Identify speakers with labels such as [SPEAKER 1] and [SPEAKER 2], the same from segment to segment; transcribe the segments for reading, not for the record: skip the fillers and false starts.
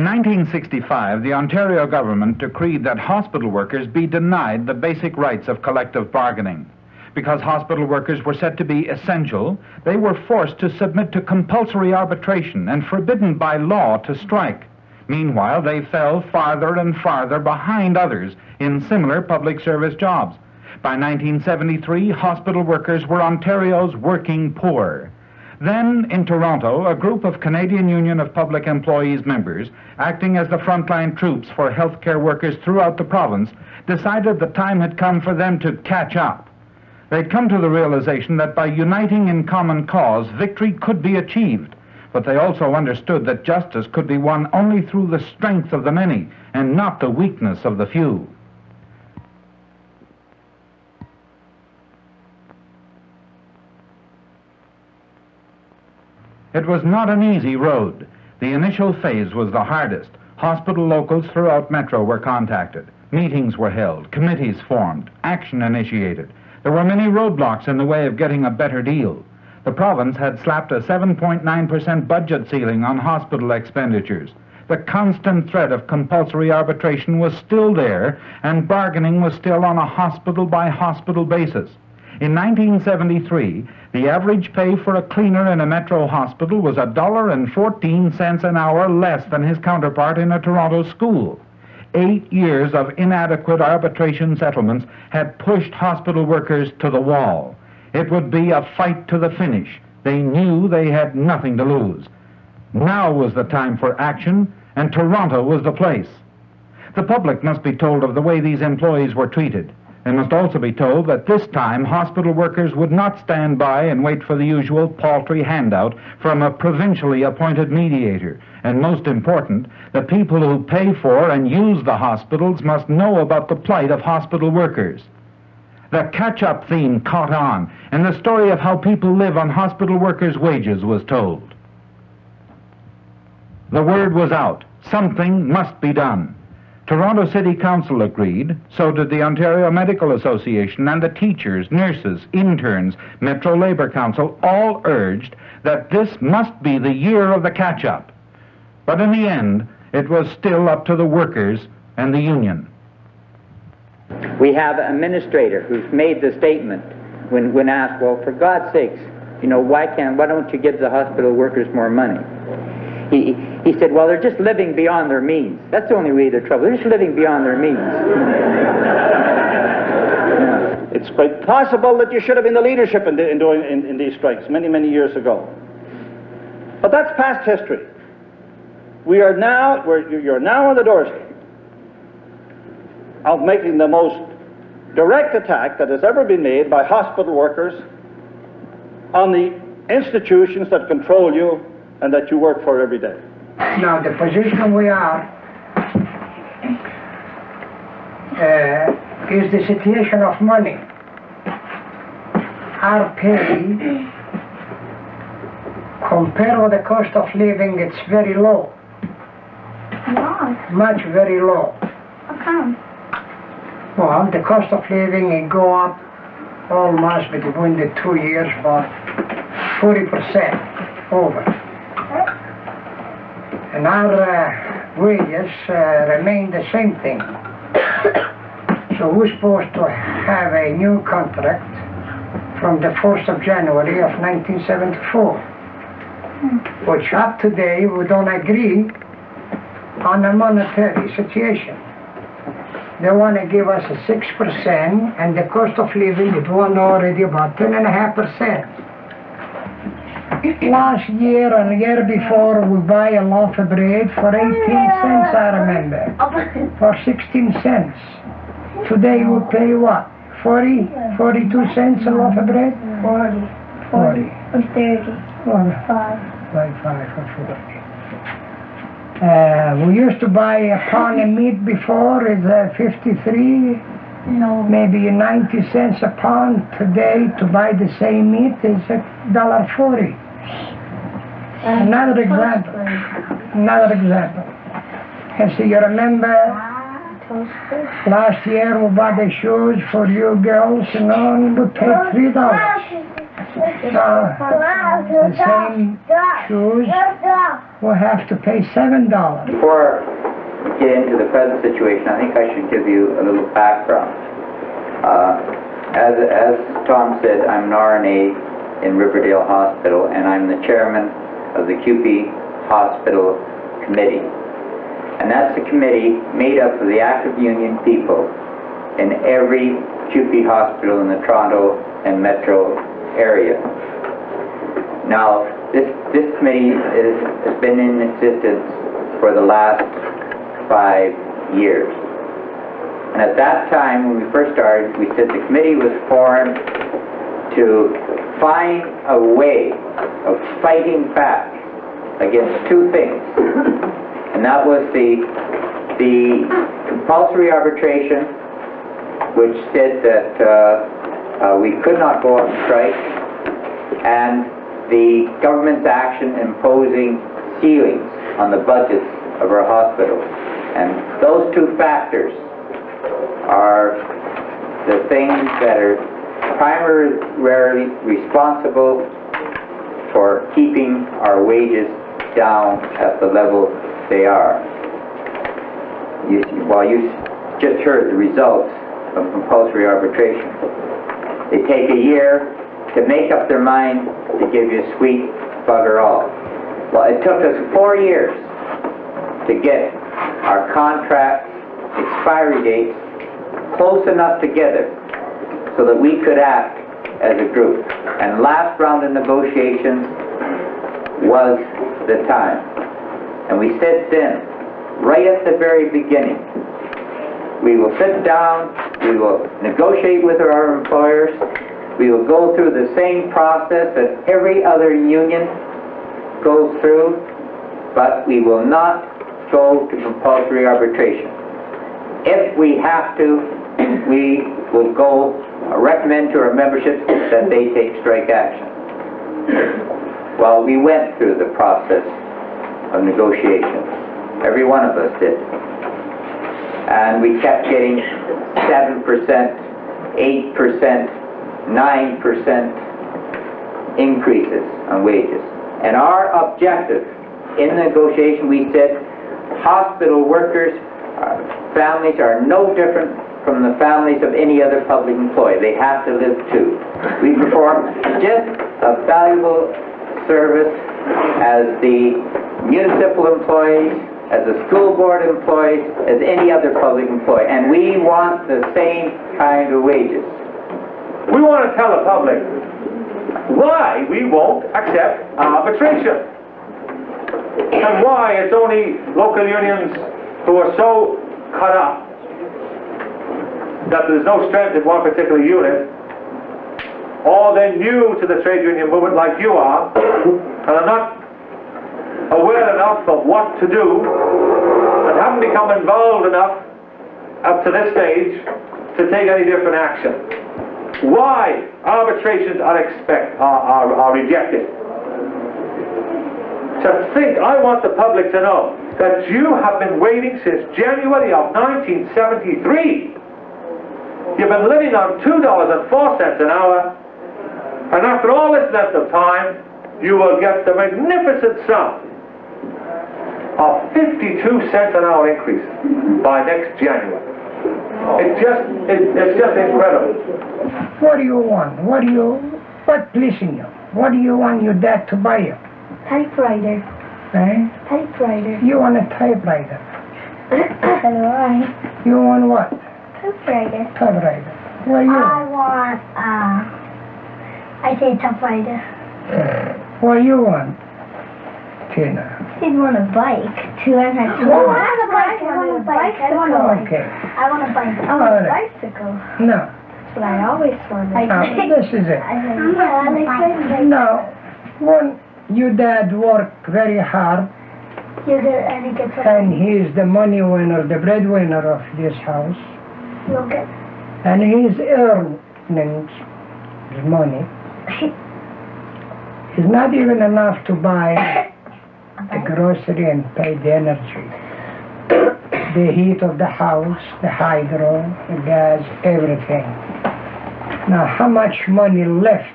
[SPEAKER 1] 1965, the Ontario government decreed that hospital workers be denied the basic rights of collective bargaining. Because hospital workers were said to be essential, they were forced to submit to compulsory arbitration and forbidden by law to strike. Meanwhile, they fell farther and farther behind others in similar public service jobs. By 1973, hospital workers were Ontario's working poor. Then, in Toronto, a group of Canadian Union of Public Employees members, acting as the frontline troops for healthcare workers throughout the province, decided the time had come for them to catch up. They'd come to the realization that by uniting in common cause, victory could be achieved. But they also understood that justice could be won only through the strength of the many and not the weakness of the few. It was not an easy road. The initial phase was the hardest. Hospital locals throughout Metro were contacted. Meetings were held, committees formed, action initiated. There were many roadblocks in the way of getting a better deal. The province had slapped a 7.9% budget ceiling on hospital expenditures. The constant threat of compulsory arbitration was still there, and bargaining was still on a hospital-by-hospital basis. In 1973, the average pay for a cleaner in a Metro hospital was $1.14 an hour less than his counterpart in a Toronto school. 8 years of inadequate arbitration settlements had pushed hospital workers to the wall. It would be a fight to the finish. They knew they had nothing to lose. Now was the time for action, and Toronto was the place. The public must be told of the way these employees were treated. They must also be told that this time hospital workers would not stand by and wait for the usual paltry handout from a provincially appointed mediator. And most important, the people who pay for and use the hospitals must know about the plight of hospital workers. The catch-up theme caught on, and the story of how people live on hospital workers' wages was told. The word was out. Something must be done. Toronto City Council agreed, so did the Ontario Medical Association, and the teachers, nurses, interns, Metro Labour Council all urged that this must be the year of the catch-up. But in the end, it was still up to the workers and the union.
[SPEAKER 2] We have an administrator who's made the statement when asked, well, for God's sakes, you know, why don't you give the hospital workers more money? He said, well, they're just living beyond their means. That's the only way they're trouble. They're just living beyond their means.
[SPEAKER 3] It's quite possible that you should have been the leadership in these strikes many, many years ago. But that's past history. You're now on the doorstep of making the most direct attack that has ever been made by hospital workers on the institutions that control you and that you work for every day.
[SPEAKER 4] Now, the position we are is the situation of money. Our pay, compared with the cost of living, it's very low.
[SPEAKER 5] Why?
[SPEAKER 4] Much very low.
[SPEAKER 5] How come?
[SPEAKER 4] Well, the cost of living it go up almost between the 2 years about 40% over. And our wages remain the same thing. So we're supposed to have a new contract from the 1st of January of 1974, which up to today we don't agree on a monetary situation. They want to give us a 6%, and the cost of living is one already about 10.5%. Last year and the year before, we buy a loaf of bread for 18 cents, I remember, for 16 cents. Today we pay what? 40, 42 cents a loaf of bread?
[SPEAKER 5] 40.
[SPEAKER 4] 40.
[SPEAKER 5] Or 30.
[SPEAKER 4] Well,
[SPEAKER 5] 5.
[SPEAKER 4] Like 5 or 40. We used to buy a pound of meat before, it's 53.
[SPEAKER 5] No.
[SPEAKER 4] Maybe 90 cents a pound. Today, to buy the same meat is $1.40. Another example. And so you remember last year we bought the shoes for you girls, you know, and we paid $3. The same shoes will have to pay $7.
[SPEAKER 2] Before we get into the present situation, I think I should give you a little background. As Tom said, I'm an RNA in Riverdale Hospital, and I'm the chairman of the CUPE Hospital Committee. And that's a committee made up of the active union people in every CUPE hospital in the Toronto and Metro area. Now, this committee has been in existence for the last 5 years. And at that time, when we first started, we said the committee was formed to find a way of fighting back against two things. And that was the compulsory arbitration, which said that we could not go on strike, and the government's action imposing ceilings on the budgets of our hospitals. And those two factors are the things that are primarily responsible for keeping our wages down at the level they are. You just heard the results of compulsory arbitration. They take a year to make up their mind to give you sweet bugger all. Well, it took us 4 years to get our contract expiry dates close enough together so that we could act as a group. And last round of negotiations was the time. And we said then, right at the very beginning, we will sit down, we will negotiate with our employers, we will go through the same process that every other union goes through, but we will not go to compulsory arbitration. If we have to, we will go recommend to our membership that they take strike action. Well, we went through the process of negotiation. Every one of us did. And we kept getting 7%, 8%, 9% increases on wages. And our objective in negotiation, we said, hospital workers' families are no different from the families of any other public employee. They have to live too. We perform just a valuable service as the municipal employees, as the school board employees, as any other public employee. And we want the same kind of wages.
[SPEAKER 6] We want to tell the public why we won't accept arbitration. And why it's only local unions who are so cut up that there's no strength in one particular unit, or they're new to the trade union movement like you are, and are not aware enough of what to do, and haven't become involved enough up to this stage to take any different action. Why arbitrations are rejected. To think, I want the public to know that you have been waiting since January of 1973. You've been living on $2.04 an hour, and after all this length of time, you will get the magnificent sum of 52 cents an hour increase by next January. It's just incredible.
[SPEAKER 4] What do you want? What pleasing you? What do you want your dad to buy you?
[SPEAKER 5] Typewriter.
[SPEAKER 4] Eh?
[SPEAKER 5] Typewriter.
[SPEAKER 4] You want a typewriter.
[SPEAKER 5] So do I.
[SPEAKER 4] You want what?
[SPEAKER 5] Typewriter.
[SPEAKER 4] Typewriter. What do you
[SPEAKER 5] I
[SPEAKER 4] want?
[SPEAKER 5] I say typewriter.
[SPEAKER 4] What do you want, Tina?
[SPEAKER 5] He'd want a bike to learn how to ride. I want a bike. I want a bike. I want a bike.
[SPEAKER 4] Okay.
[SPEAKER 5] I want a bike. I want a bicycle.
[SPEAKER 4] No.
[SPEAKER 5] That's what I always wanted.
[SPEAKER 4] This is it. Now, when your dad worked very hard, and he's the money winner, the breadwinner of this house, and his earnings, his money, is not even enough to buy the grocery and pay the energy, the heat of the house, the hydro, the gas, everything. Now, how much money left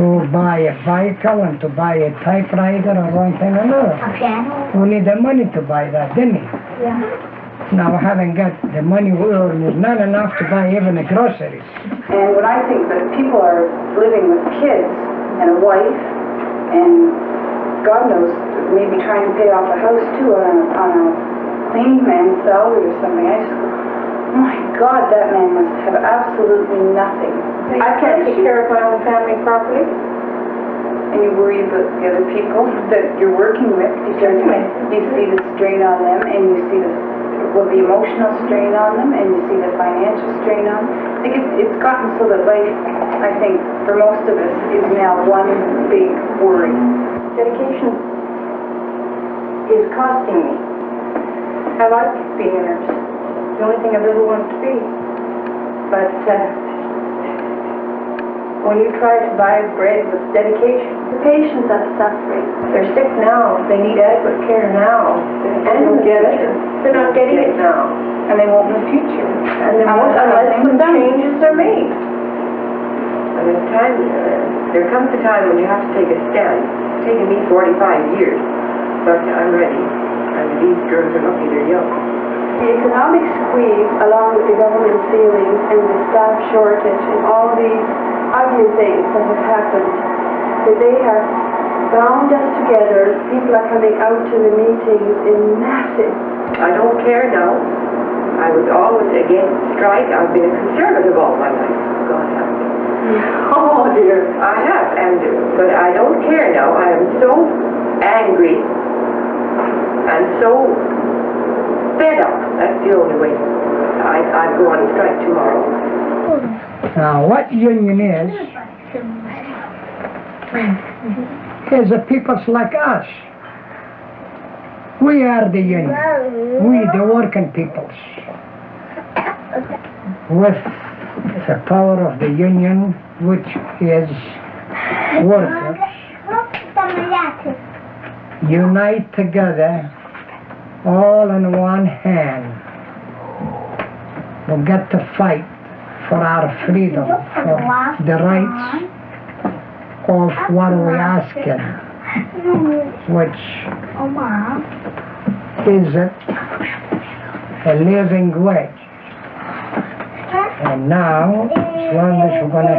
[SPEAKER 4] to buy a vehicle and to buy a typewriter or one thing or another.
[SPEAKER 5] A piano?
[SPEAKER 4] We need the money to buy that, didn't we?
[SPEAKER 5] Yeah.
[SPEAKER 4] Now, having got the money we earn is not enough to buy even the groceries.
[SPEAKER 7] And when I think that people are living with kids and a wife and God knows, maybe trying to pay off a house too on a cleaning man's salary or something, I just go, oh my God, that man must have absolutely nothing. I can't take care of my own family properly. And you worry about the other people that you're working with because you see the strain on them and you see the emotional strain on them and you see the financial strain on them. I think it's gotten so that life, I think, for most of us is now one big worry. Dedication is costing me. I like being a nurse. It's the only thing I've ever wanted to be. But when you try to buy bread with dedication, the patients are suffering. They're sick now. They need adequate care now. And they don't get it. They're not getting it now. And they won't in the future. And they won't unless some changes are made. And in time, there comes a time when you have to take a stand. It's taken me 45 years, but I'm ready. And these girls are lucky they're young. The economic squeeze, along with the government ceilings and the staff shortage and all these ugly things that have happened, that they have bound us together. People are coming out to the meetings in massive. I don't care now. I was always against strike. I've been a conservative all my life. God help me. Oh dear. I have, but I don't care now. I am so angry and so fed up. That's the only way. I'd go on strike tomorrow.
[SPEAKER 4] Now, what union is the peoples like us. We are the union. We, the working peoples. With the power of the union, which is workers, unite together, all in one hand. We'll get to fight for our freedom, for the rights of what we asking, which is a living wage. And now, as long as we're going to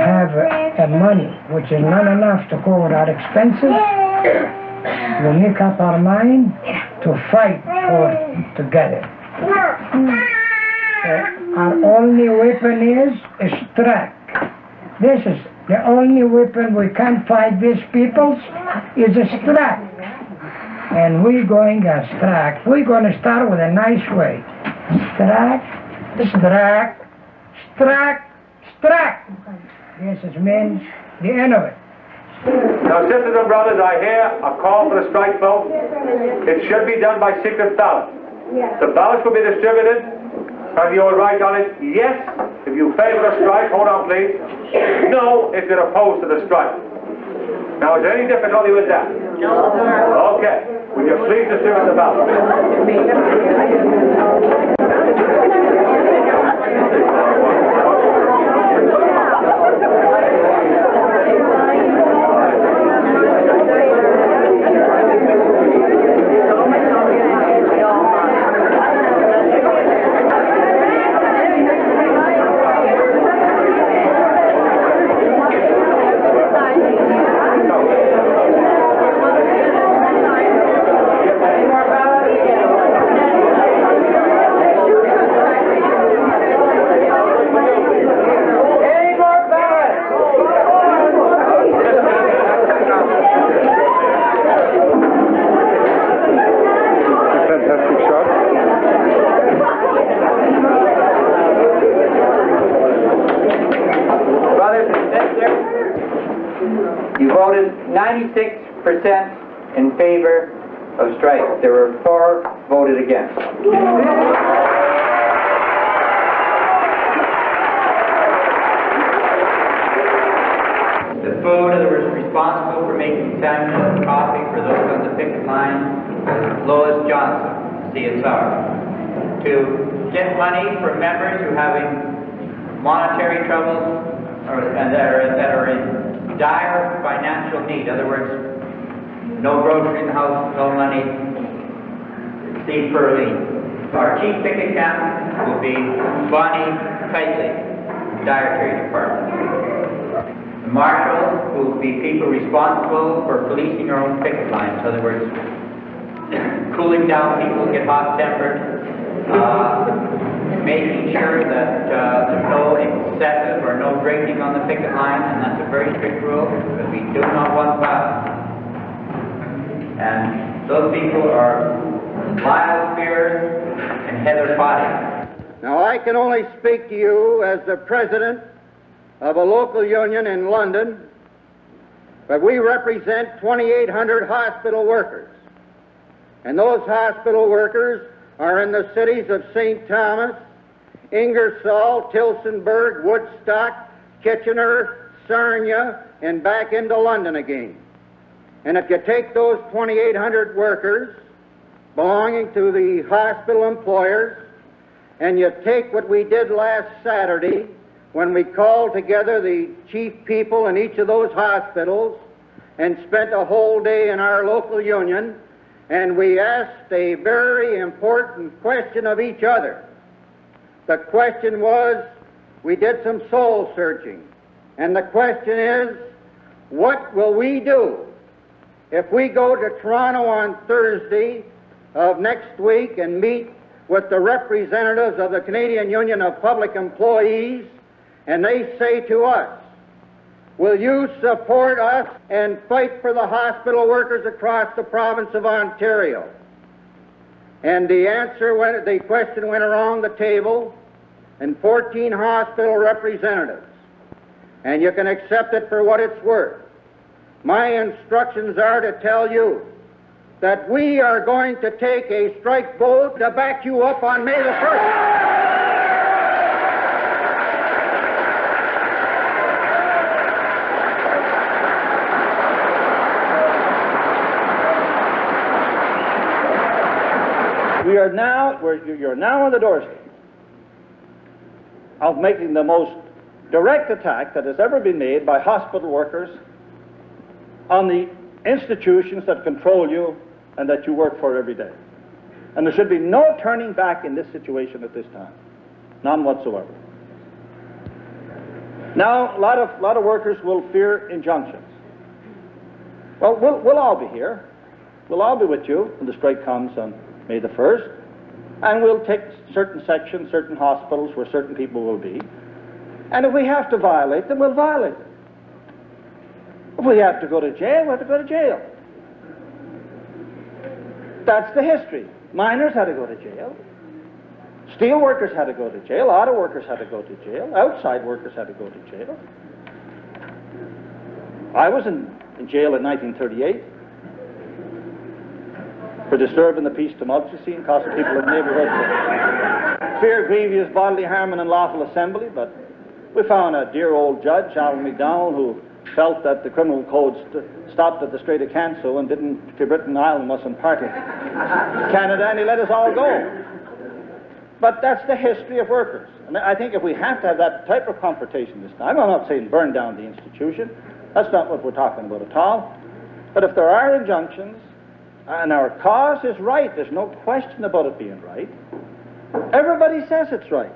[SPEAKER 4] have money, which is not enough to cover our expenses, we'll make up our mind to fight for it together. Our only weapon is a strike. This is the only weapon we can't fight these peoples is a strike. And we're going to strike. We're going to start with a nice way. Strike, strike, strike, strike. This is means the end of it.
[SPEAKER 6] Now, sisters and brothers, I hear a call for a strike vote. It should be done by secret ballot. The ballots will be distributed. And you will write on it, yes, if you favor a strike, hold on please, no, if you're opposed to the strike. Now, is there any difficulty with that? No, sir. Okay. Will you please distribute the ballot?
[SPEAKER 2] You voted 96% in favor of strike. There were 4 voted against. The food that was responsible for making sandwiches and coffee for those on the picket line was Lois Johnson, CSR. To get money for members who are having monetary troubles and that are in dire financial need, in other words, no grocery in the house, no money, seed for a lead. Our chief picket captain will be Bonnie Keitley, dietary department. The marshals will be people responsible for policing our own picket lines, in other words, cooling down people who get hot-tempered, making sure that there's no excessive or no drinking on the picket line, and that's a very strict rule, because we do not want violence. And those people are Lyle Spears and Heather Potty.
[SPEAKER 8] Now, I can only speak to you as the president of a local union in London, but we represent 2,800 hospital workers. And those hospital workers are in the cities of St. Thomas, Ingersoll, Tillsonburg, Woodstock, Kitchener, Sarnia, and back into London again. And if you take those 2,800 workers belonging to the hospital employers, and you take what we did last Saturday when we called together the chief people in each of those hospitals and spent a whole day in our local union, and we asked a very important question of each other. The question was, we did some soul searching, and the question is, what will we do if we go to Toronto on Thursday of next week and meet with the representatives of the Canadian Union of Public Employees, and they say to us, will you support us and fight for the hospital workers across the province of Ontario? And the question went around the table, and 14 hospital representatives. And you can accept it for what it's worth. My instructions are to tell you that we are going to take a strike vote to back you up on May the 1st.
[SPEAKER 3] You're now on the doorstep of making the most direct attack that has ever been made by hospital workers on the institutions that control you and that you work for every day. And there should be no turning back in this situation at this time. None whatsoever. Now, a lot of workers will fear injunctions. Well, we'll all be here. We'll all be with you when the strike comes on May the 1st. And we'll take certain sections, certain hospitals where certain people will be. And if we have to violate them, we'll violate them. If we have to go to jail, we have to go to jail. That's the history. Miners had to go to jail. Steel workers had to go to jail. Auto workers had to go to jail. Outside workers had to go to jail. I was in jail in 1938 for disturbing the peace, tumultuously, and causing people in the neighborhood to fear grievous bodily harm and unlawful assembly. But we found a dear old judge, Alan McDowell, who felt that the criminal code stopped at the Strait of Canso and didn't, to Britain Island wasn't part of Canada, and he let us all go. But that's the history of workers. And I think if we have to have that type of confrontation this time, I'm not saying burn down the institution. That's not what we're talking about at all. But if there are injunctions, and our cause is right, there's no question about it being right. Everybody says it's right.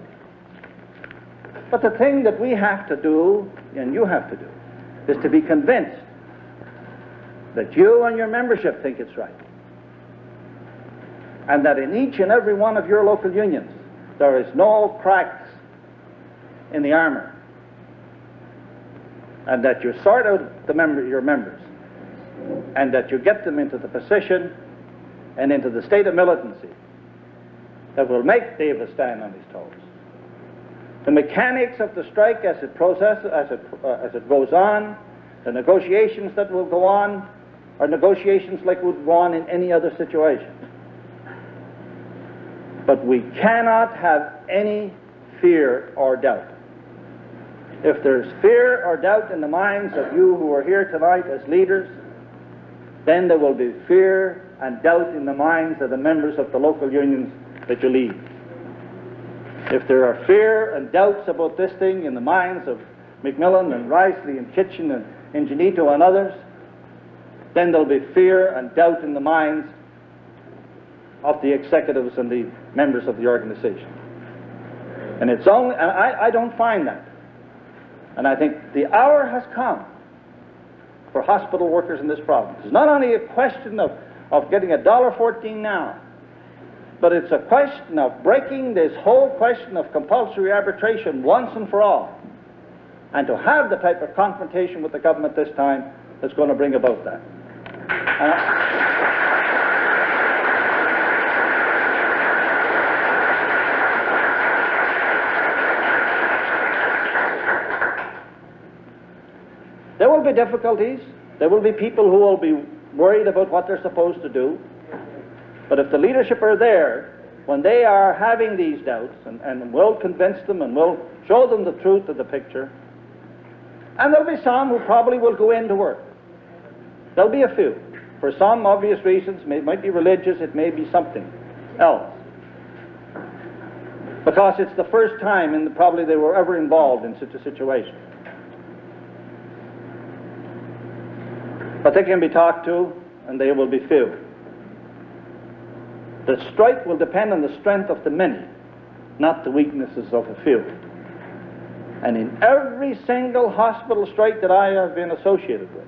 [SPEAKER 3] But the thing that we have to do, and you have to do, is to be convinced that you and your membership think it's right. And that in each and every one of your local unions, there is no cracks in the armor. And that you sort out your members, and that you get them into the position and into the state of militancy that will make Davis stand on his toes. The mechanics of the strike as it goes on, the negotiations that will go on, are negotiations like would go on in any other situation. But we cannot have any fear or doubt. If there's fear or doubt in the minds of you who are here tonight as leaders, then there will be fear and doubt in the minds of the members of the local unions that you lead. If there are fear and doubts about this thing in the minds of McMillan and Risley and Kitchen Ingenito and others, then there'll be fear and doubt in the minds of the executives and the members of the organization. And it's only, and I don't find that. And I think the hour has come for hospital workers in this province. It's not only a question of getting $1.14 now, but it's a question of breaking this whole question of compulsory arbitration once and for all, and to have the type of confrontation with the government this time that's going to bring about that. There will be difficulties. There will be people who will be worried about what they're supposed to do. But if the leadership are there, when they are having these doubts, and we'll convince them and we'll show them the truth of the picture, and there'll be some who probably will go into work. There'll be a few. For some obvious reasons, it might be religious, it may be something else. Because it's the first time probably they were ever involved in such a situation. But they can be talked to, and they will be few. The strike will depend on the strength of the many, not the weaknesses of a few. And in every single hospital strike that I have been associated with,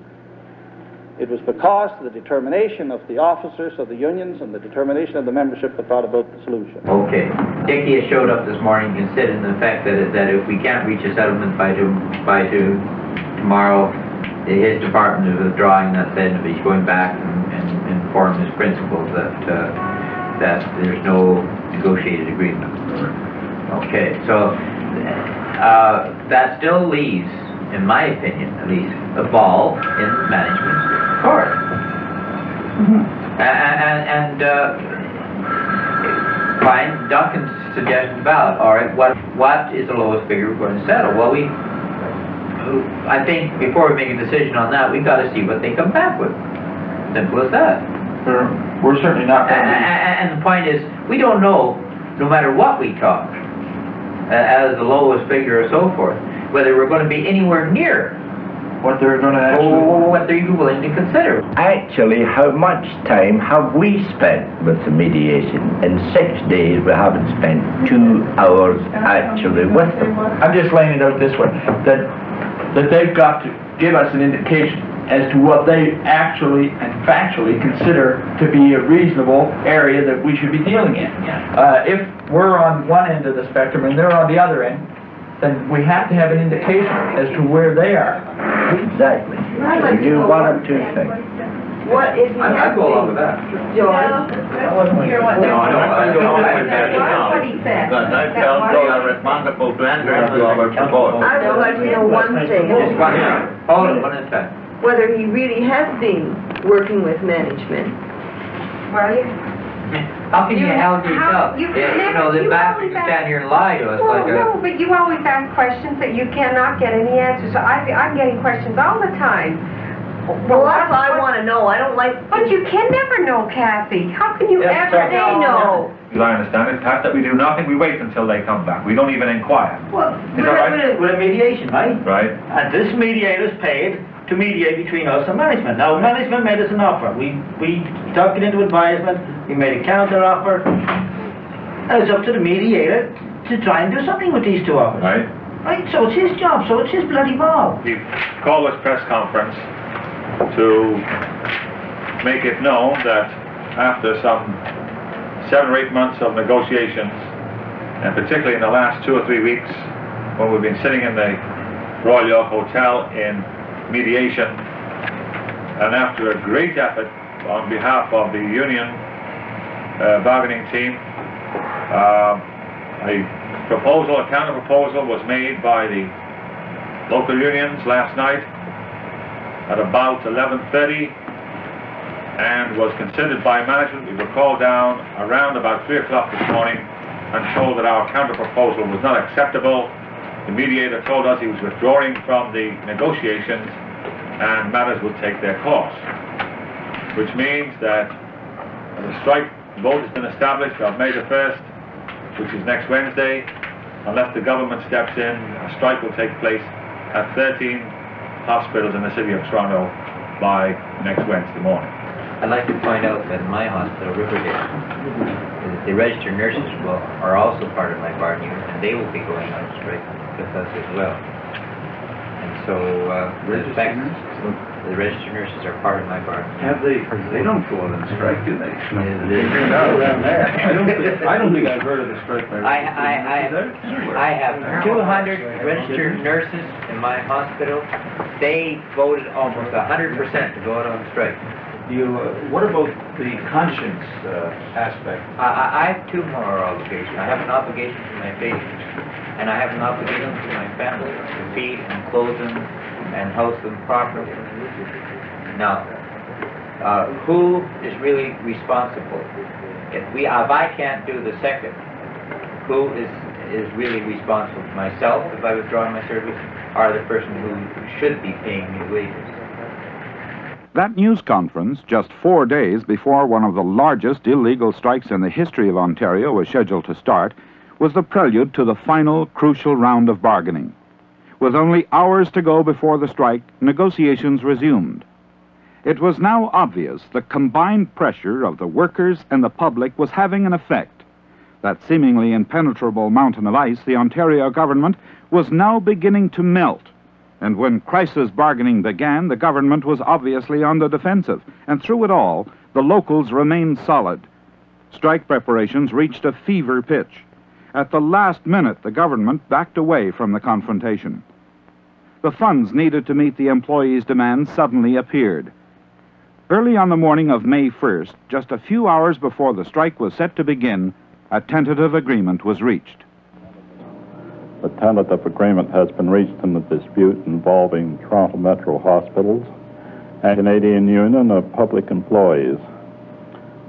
[SPEAKER 3] it was because of the determination of the officers of the unions and the determination of the membership that brought about the solution.
[SPEAKER 9] Okay. Dickie has showed up this morning considering the fact that if we can't reach a settlement by tomorrow, his department is withdrawing. That said, he's going back and inform his principals that there's no negotiated agreement. Okay, so that still leaves, in my opinion at least, the ball in management's court. Find Duncan's suggestion about, all right, what is the lowest figure we're going to settle? Well, I think before we make a decision on that, we've got to see what they come back with. Simple as that.
[SPEAKER 6] We're certainly not going to
[SPEAKER 9] and the point is, we don't know, no matter what we talk, as the lowest figure or so forth, whether we're going to be anywhere near
[SPEAKER 6] what they're going to actually...
[SPEAKER 9] what they're willing to consider.
[SPEAKER 10] Actually, how much time have we spent with the mediation? In 6 days, we haven't spent 2 hours actually with them.
[SPEAKER 6] I'm just laying it out this way, that they've got to give us an indication as to what they actually and factually consider to be a reasonable area that we should be dealing in. If we're on one end of the spectrum and they're on the other end, then we have to have an indication as to where they are.
[SPEAKER 10] Exactly. We do one of two things.
[SPEAKER 7] What if you
[SPEAKER 9] I'd go along with that.
[SPEAKER 7] George? What he said.
[SPEAKER 10] But I felt they are responsible to enter into our support.
[SPEAKER 7] I would like to know one thing.
[SPEAKER 9] Hold on a second.
[SPEAKER 7] Whether he really has been working with management.
[SPEAKER 5] Well,
[SPEAKER 9] How can you help yourself?
[SPEAKER 5] You
[SPEAKER 9] the bastards stand here and lie to us
[SPEAKER 5] well,
[SPEAKER 9] like
[SPEAKER 5] no, but you always ask questions that you cannot get any answers. So I'm getting questions all the time.
[SPEAKER 7] Well, that's what I want to know. I don't like...
[SPEAKER 5] But you can never know, Kathy. How can you ever know?
[SPEAKER 6] As I understand it, Pat, that we do nothing, we wait until they come back. We don't even inquire.
[SPEAKER 11] Well,
[SPEAKER 6] Is that right?
[SPEAKER 11] with a mediation, right?
[SPEAKER 6] Right.
[SPEAKER 11] And this mediator's paid to mediate between us and management. Now, management made us an offer. We took it into advisement, we made a counter offer, and it's up to the mediator to try and do something with these two offers.
[SPEAKER 6] Right.
[SPEAKER 11] Right, so it's his job, so it's his bloody ball.
[SPEAKER 6] He called this press conference to make it known that after some 7 or 8 months of negotiations, and particularly in the last 2 or 3 weeks, when we've been sitting in the Royal York Hotel in mediation, and after a great effort on behalf of the union bargaining team, a counter proposal was made by the local unions last night at about 11:30 and was considered by management. We were called down around about 3 o'clock this morning and told that our counter proposal was not acceptable. The mediator told us he was withdrawing from the negotiations and matters would take their course, which means that the strike vote has been established on May the 1st, which is next Wednesday. Unless the government steps in, a strike will take place at 13 hospitals in the city of Toronto by next Wednesday morning.
[SPEAKER 9] I'd like to point out that in my hospital, Riverdale, the registered nurses are also part of my bargaining unit, and they will be going on strike with us as well. And so, the registered nurses are part of my bargaining unit.
[SPEAKER 3] Have they don't go on strike, do they? I don't think I've heard of the strike.
[SPEAKER 9] I have 200 registered nurses in my hospital. They voted almost 100% to go out on strike.
[SPEAKER 3] What about the conscience aspect?
[SPEAKER 9] I have two more obligations. I have an obligation to my patients, and I have an obligation to my family to feed and clothe them and house them properly. Now, who is really responsible? If I can't do the second, who is really responsible? Myself, if I withdraw my service, or the person who should be paying me wages?
[SPEAKER 1] That news conference, just 4 days before one of the largest illegal strikes in the history of Ontario was scheduled to start, was the prelude to the final, crucial round of bargaining. With only hours to go before the strike, negotiations resumed. It was now obvious the combined pressure of the workers and the public was having an effect. That seemingly impenetrable mountain of ice, the Ontario government, was now beginning to melt. And when crisis bargaining began, the government was obviously on the defensive, and through it all, the locals remained solid. Strike preparations reached a fever pitch. At the last minute, the government backed away from the confrontation. The funds needed to meet the employees' demands suddenly appeared. Early on the morning of May 1st, just a few hours before the strike was set to begin, a tentative agreement was reached.
[SPEAKER 12] The tentative agreement has been reached in the dispute involving Toronto Metro Hospitals and Canadian Union of Public Employees.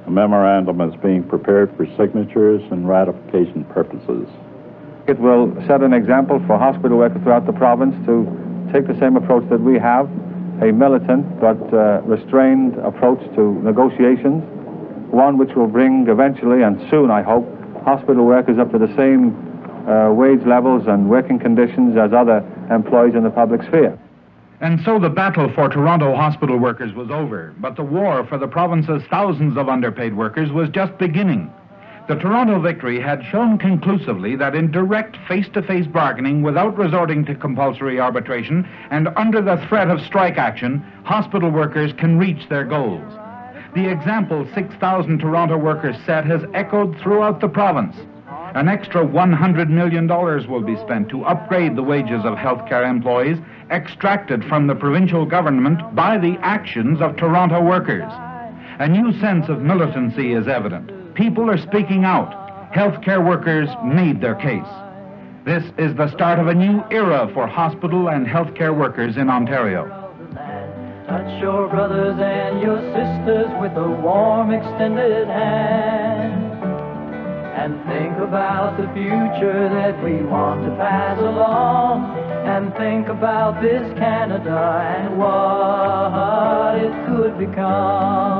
[SPEAKER 12] A memorandum is being prepared for signatures and ratification purposes.
[SPEAKER 13] It will set an example for hospital workers throughout the province to take the same approach that we have, a militant but restrained approach to negotiations, one which will bring eventually, and soon I hope, hospital workers up to the same wage levels and working conditions as other employees in the public sphere.
[SPEAKER 1] And so the battle for Toronto hospital workers was over, but the war for the province's thousands of underpaid workers was just beginning. The Toronto victory had shown conclusively that in direct face-to-face bargaining without resorting to compulsory arbitration and under the threat of strike action, hospital workers can reach their goals. The example 6,000 Toronto workers set has echoed throughout the province. An extra $100 million will be spent to upgrade the wages of healthcare employees extracted from the provincial government by the actions of Toronto workers. A new sense of militancy is evident. People are speaking out. Healthcare workers made their case. This is the start of a new era for hospital and healthcare workers in Ontario.
[SPEAKER 14] Touch your brothers and your sisters with a warm extended hand. And think about the future that we want to pass along. And think about this Canada and what it could become.